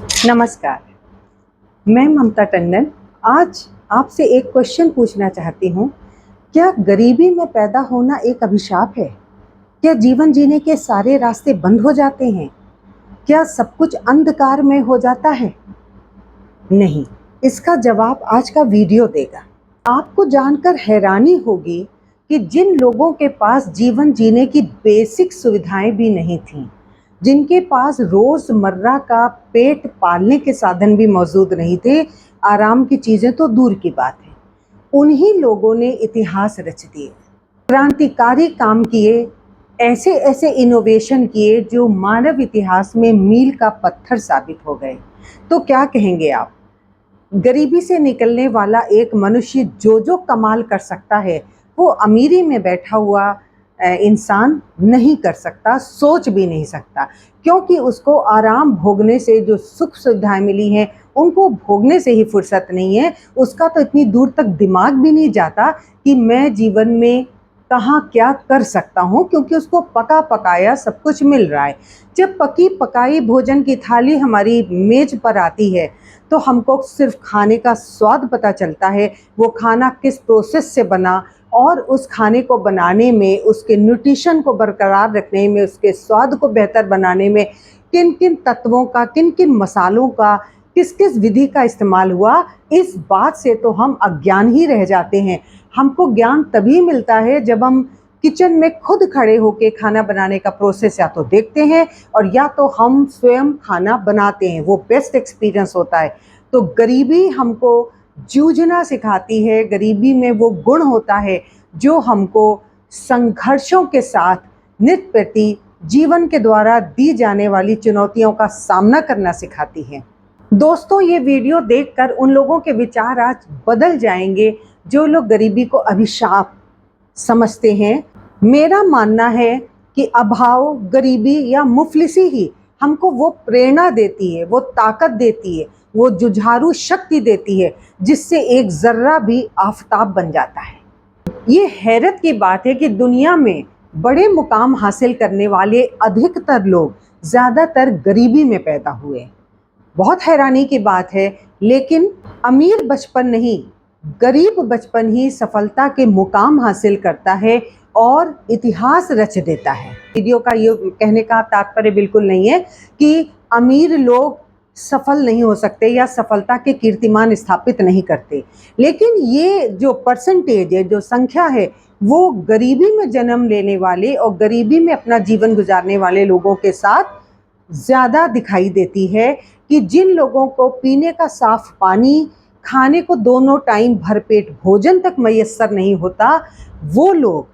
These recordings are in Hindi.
नमस्कार, मैं ममता टंडन। आज आपसे एक क्वेश्चन पूछना चाहती हूँ। क्या गरीबी में पैदा होना एक अभिशाप है? क्या जीवन जीने के सारे रास्ते बंद हो जाते हैं? क्या सब कुछ अंधकार में हो जाता है? नहीं, इसका जवाब आज का वीडियो देगा। आपको जानकर हैरानी होगी कि जिन लोगों के पास जीवन जीने की बेसिक सुविधाएं भी नहीं थीं, जिनके पास रोजमर्रा का पेट पालने के साधन भी मौजूद नहीं थे, आराम की चीजें तो दूर की बात है, उन्हीं लोगों ने इतिहास रच दिए, क्रांतिकारी काम किए, ऐसे ऐसे इनोवेशन किए जो मानव इतिहास में मील का पत्थर साबित हो गए। तो क्या कहेंगे आप? गरीबी से निकलने वाला एक मनुष्य जो कमाल कर सकता है, वो अमीरी में बैठा हुआ इंसान नहीं कर सकता, सोच भी नहीं सकता, क्योंकि उसको आराम भोगने से जो सुख सुविधाएं मिली हैं उनको भोगने से ही फुर्सत नहीं है। उसका तो इतनी दूर तक दिमाग भी नहीं जाता कि मैं जीवन में कहाँ क्या कर सकता हूँ, क्योंकि उसको पका पकाया सब कुछ मिल रहा है। जब पकी पकाई भोजन की थाली हमारी मेज पर आती है तो हमको सिर्फ खाने का स्वाद पता चलता है, वो खाना किस प्रोसेस से बना और उस खाने को बनाने में, उसके न्यूट्रिशन को बरकरार रखने में, उसके स्वाद को बेहतर बनाने में किन किन तत्वों का, किन किन मसालों का, किस किस विधि का इस्तेमाल हुआ, इस बात से तो हम अज्ञान ही रह जाते हैं। हमको ज्ञान तभी मिलता है जब हम किचन में खुद खड़े होकर खाना बनाने का प्रोसेस या तो देखते हैं और या तो हम स्वयं खाना बनाते हैं। वो बेस्ट एक्सपीरियंस होता है। तो गरीबी हमको जूझना सिखाती है। गरीबी में वो गुण होता है जो हमको संघर्षों के साथ नित्य प्रति जीवन के द्वारा दी जाने वाली चुनौतियों का सामना करना सिखाती है। दोस्तों, ये वीडियो देखकर उन लोगों के विचार आज बदल जाएंगे जो लोग गरीबी को अभिशाप समझते हैं। मेरा मानना है कि अभाव, गरीबी या मुफलिसी ही हमको वो प्रेरणा देती है, वो ताकत देती है, वो जुझारू शक्ति देती है जिससे एक जर्रा भी आफताब बन जाता है। ये हैरत की बात है कि दुनिया में बड़े मुकाम हासिल करने वाले अधिकतर लोग ज़्यादातर गरीबी में पैदा हुए। बहुत हैरानी की बात है, लेकिन अमीर बचपन नहीं, गरीब बचपन ही सफलता के मुकाम हासिल करता है और इतिहास रच देता है। वीडियो का ये कहने का तात्पर्य बिल्कुल नहीं है कि अमीर लोग सफल नहीं हो सकते या सफलता के कीर्तिमान स्थापित नहीं करते, लेकिन ये जो परसेंटेज है, जो संख्या है, वो गरीबी में जन्म लेने वाले और गरीबी में अपना जीवन गुजारने वाले लोगों के साथ ज़्यादा दिखाई देती है कि जिन लोगों को पीने का साफ पानी, खाने को दोनों टाइम भरपेट भोजन तक मयस्सर नहीं होता, वो लोग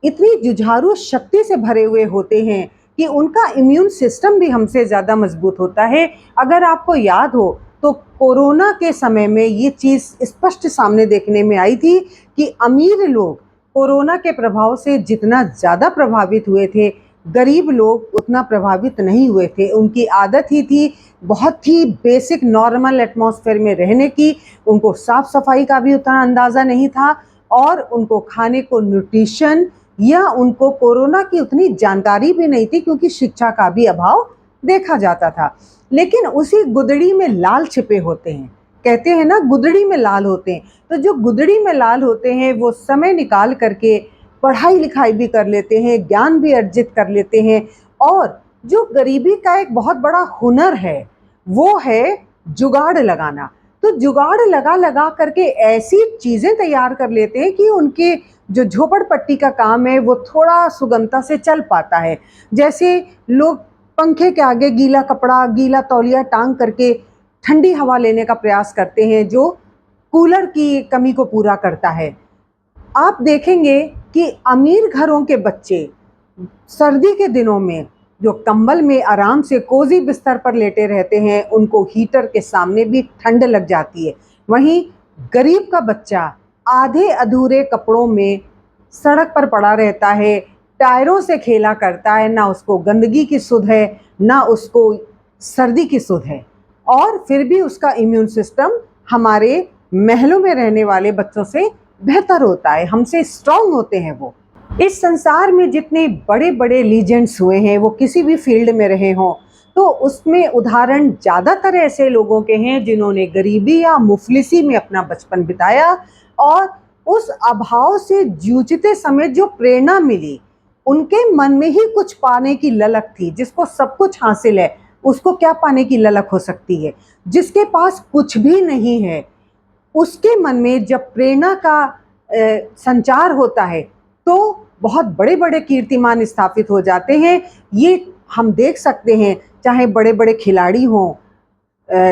इतनी जुझारू शक्ति से भरे हुए होते हैं कि उनका इम्यून सिस्टम भी हमसे ज़्यादा मजबूत होता है। अगर आपको याद हो तो कोरोना के समय में ये चीज़ स्पष्ट सामने देखने में आई थी कि अमीर लोग कोरोना के प्रभाव से जितना ज़्यादा प्रभावित हुए थे, गरीब लोग उतना प्रभावित नहीं हुए थे। उनकी आदत ही थी बहुत ही बेसिक नॉर्मल एटमॉस्फेयर में रहने की, उनको साफ सफाई का भी उतना अंदाज़ा नहीं था और उनको खाने को न्यूट्रिशन या उनको कोरोना की उतनी जानकारी भी नहीं थी, क्योंकि शिक्षा का भी अभाव देखा जाता था। लेकिन उसी गुदड़ी में लाल छिपे होते हैं, कहते हैं ना, गुदड़ी में लाल होते हैं। तो जो गुदड़ी में लाल होते हैं वो समय निकाल करके पढ़ाई लिखाई भी कर लेते हैं, ज्ञान भी अर्जित कर लेते हैं। और जो गरीबी का एक बहुत बड़ा हुनर है वो है जुगाड़ लगाना। तो जुगाड़ लगा लगा करके ऐसी चीज़ें तैयार कर लेते हैं कि उनके जो झोपड़पट्टी का काम है वो थोड़ा सुगमता से चल पाता है। जैसे लोग पंखे के आगे गीला कपड़ा, गीला तौलिया टांग करके ठंडी हवा लेने का प्रयास करते हैं, जो कूलर की कमी को पूरा करता है। आप देखेंगे कि अमीर घरों के बच्चे सर्दी के दिनों में जो कंबल में आराम से कोजी बिस्तर पर लेटे रहते हैं, उनको हीटर के सामने भी ठंड लग जाती है। वहीं गरीब का बच्चा आधे अधूरे कपड़ों में सड़क पर पड़ा रहता है, टायरों से खेला करता है, ना उसको गंदगी की सुध है, ना उसको सर्दी की सुध है, और फिर भी उसका इम्यून सिस्टम हमारे महलों में रहने वाले बच्चों से बेहतर होता है, हमसे स्ट्रांग होते हैं वो। इस संसार में जितने बड़े बड़े लीजेंड्स हुए हैं, वो किसी भी फील्ड में रहे हों, तो उसमें उदाहरण ज़्यादातर ऐसे लोगों के हैं जिन्होंने गरीबी या मुफलिसी में अपना बचपन बिताया और उस अभाव से जूझते समय जो प्रेरणा मिली, उनके मन में ही कुछ पाने की ललक थी। जिसको सब कुछ हासिल है, उसको क्या पाने की ललक हो सकती है? जिसके पास कुछ भी नहीं है, उसके मन में जब प्रेरणा का संचार होता है तो बहुत बड़े बड़े कीर्तिमान स्थापित हो जाते हैं। ये हम देख सकते हैं, चाहे बड़े बड़े खिलाड़ी हों,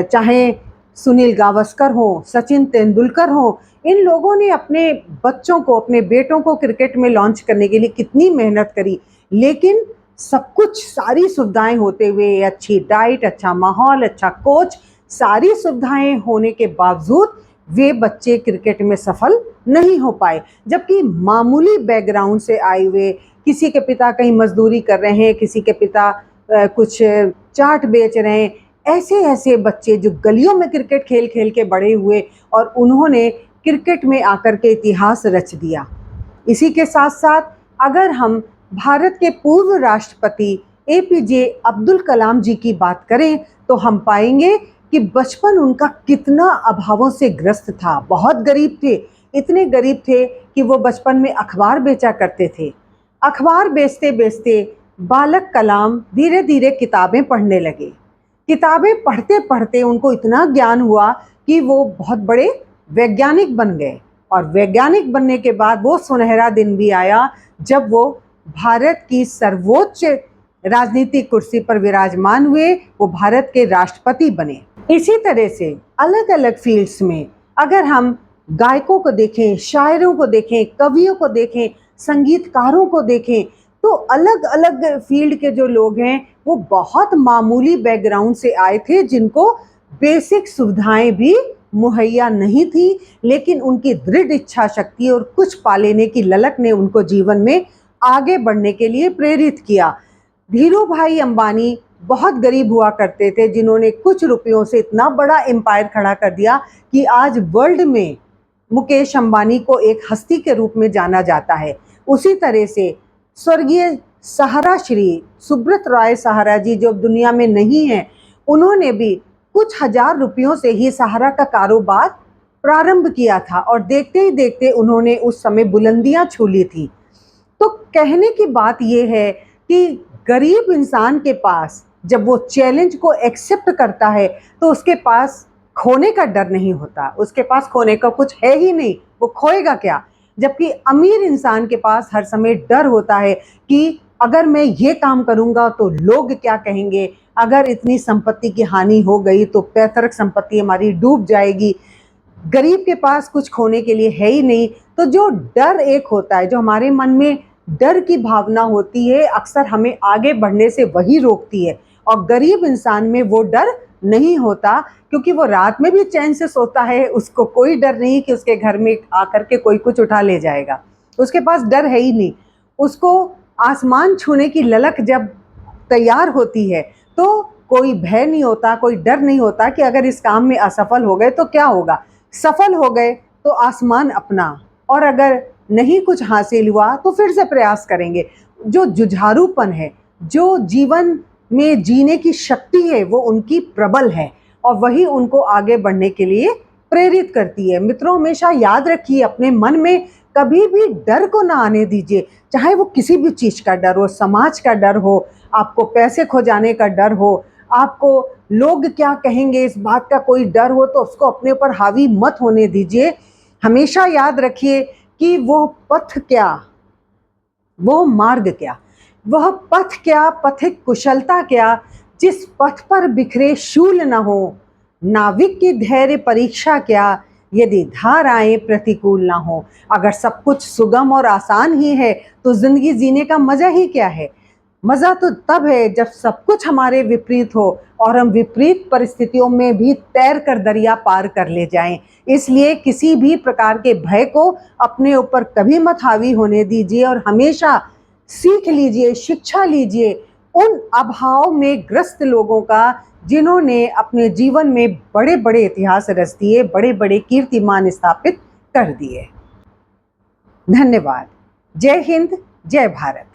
चाहे सुनील गावस्कर हों, सचिन तेंदुलकर हों, इन लोगों ने अपने बच्चों को, अपने बेटों को क्रिकेट में लॉन्च करने के लिए कितनी मेहनत करी। लेकिन सब कुछ, सारी सुविधाएं होते हुए, अच्छी डाइट, अच्छा माहौल, अच्छा कोच, सारी सुविधाएं होने के बावजूद वे बच्चे क्रिकेट में सफल नहीं हो पाए। जबकि मामूली बैकग्राउंड से आए हुए, किसी के पिता कहीं मजदूरी कर रहे हैं, किसी के पिता कुछ चाट बेच रहे हैं, ऐसे ऐसे बच्चे जो गलियों में क्रिकेट खेल खेल के बड़े हुए और उन्होंने क्रिकेट में आकर के इतिहास रच दिया। इसी के साथ साथ अगर हम भारत के पूर्व राष्ट्रपति एपीजे अब्दुल कलाम जी की बात करें तो हम पाएंगे कि बचपन उनका कितना अभावों से ग्रस्त था। बहुत गरीब थे, इतने गरीब थे कि वो बचपन में अखबार बेचा करते थे। अखबार बेचते बेचते बालक कलाम धीरे धीरे किताबें पढ़ने लगे। किताबें पढ़ते पढ़ते उनको इतना ज्ञान हुआ कि वो बहुत बड़े वैज्ञानिक बन गए। और वैज्ञानिक बनने के बाद वो सुनहरा दिन भी आया जब वो भारत की सर्वोच्च राजनीतिक कुर्सी पर विराजमान हुए, वो भारत के राष्ट्रपति बने। इसी तरह से अलग अलग फील्ड्स में अगर हम गायकों को देखें, शायरों को देखें, कवियों को देखें, संगीतकारों को देखें, तो अलग अलग फील्ड के जो लोग हैं वो बहुत मामूली बैकग्राउंड से आए थे, जिनको बेसिक सुविधाएं भी मुहैया नहीं थी, लेकिन उनकी दृढ़ इच्छा शक्ति और कुछ पा लेने की ललक ने उनको जीवन में आगे बढ़ने के लिए प्रेरित किया। धीरू भाई अंबानी बहुत गरीब हुआ करते थे, जिन्होंने कुछ रुपयों से इतना बड़ा एम्पायर खड़ा कर दिया कि आज वर्ल्ड में मुकेश अंबानी को एक हस्ती के रूप में जाना जाता है। उसी तरह से स्वर्गीय सहारा श्री सुब्रत राय सहारा जी, जो दुनिया में नहीं है, उन्होंने भी कुछ हजार रुपयों से ही सहारा का कारोबार प्रारंभ किया था और देखते ही देखते उन्होंने उस समय बुलंदियां छू ली थी। तो कहने की बात यह है कि गरीब इंसान के पास जब वो चैलेंज को एक्सेप्ट करता है तो उसके पास खोने का डर नहीं होता, उसके पास खोने का कुछ है ही नहीं, वो खोएगा क्या। जबकि अमीर इंसान के पास हर समय डर होता है कि अगर मैं ये काम करूंगा तो लोग क्या कहेंगे, अगर इतनी संपत्ति की हानि हो गई तो पैतृक संपत्ति हमारी डूब जाएगी। गरीब के पास कुछ खोने के लिए है ही नहीं। तो जो डर एक होता है, जो हमारे मन में डर की भावना होती है, अक्सर हमें आगे बढ़ने से वही रोकती है। और गरीब इंसान में वो डर नहीं होता, क्योंकि वो रात में भी चैन से सोता है, उसको कोई डर नहीं कि उसके घर में आकर के कोई कुछ उठा ले जाएगा, उसके पास डर है ही नहीं। उसको आसमान छूने की ललक जब तैयार होती है तो कोई भय नहीं होता, कोई डर नहीं होता कि अगर इस काम में असफल हो गए तो क्या होगा। सफल हो गए तो आसमान अपना, और अगर नहीं कुछ हासिल हुआ तो फिर से प्रयास करेंगे। जो जुझारूपन है, जो जीवन में जीने की शक्ति है, वो उनकी प्रबल है और वही उनको आगे बढ़ने के लिए प्रेरित करती है। मित्रों, हमेशा याद रखिए, अपने मन में कभी भी डर को ना आने दीजिए, चाहे वो किसी भी चीज़ का डर हो, समाज का डर हो, आपको पैसे खो जाने का डर हो, आपको लोग क्या कहेंगे इस बात का कोई डर हो, तो उसको अपने ऊपर हावी मत होने दीजिए। हमेशा याद रखिए कि वो पथ क्या, वो मार्ग क्या, वह पथ क्या, पथिक कुशलता क्या, जिस पथ पर बिखरे शूल न हो, नाविक की धैर्य परीक्षा क्या, यदि धाराएं प्रतिकूल ना हो। अगर सब कुछ सुगम और आसान ही है तो जिंदगी जीने का मजा ही क्या है। मजा तो तब है जब सब कुछ हमारे विपरीत हो और हम विपरीत परिस्थितियों में भी तैर कर दरिया पार कर ले जाएं। इसलिए किसी भी प्रकार के भय को अपने ऊपर कभी मत हावी होने दीजिए और हमेशा सीख लीजिए, शिक्षा लीजिए उन अभाव में ग्रस्त लोगों का, जिन्होंने अपने जीवन में बड़े बड़े इतिहास रच दिए, बड़े बड़े कीर्तिमान स्थापित कर दिए। धन्यवाद। जय हिंद, जय भारत।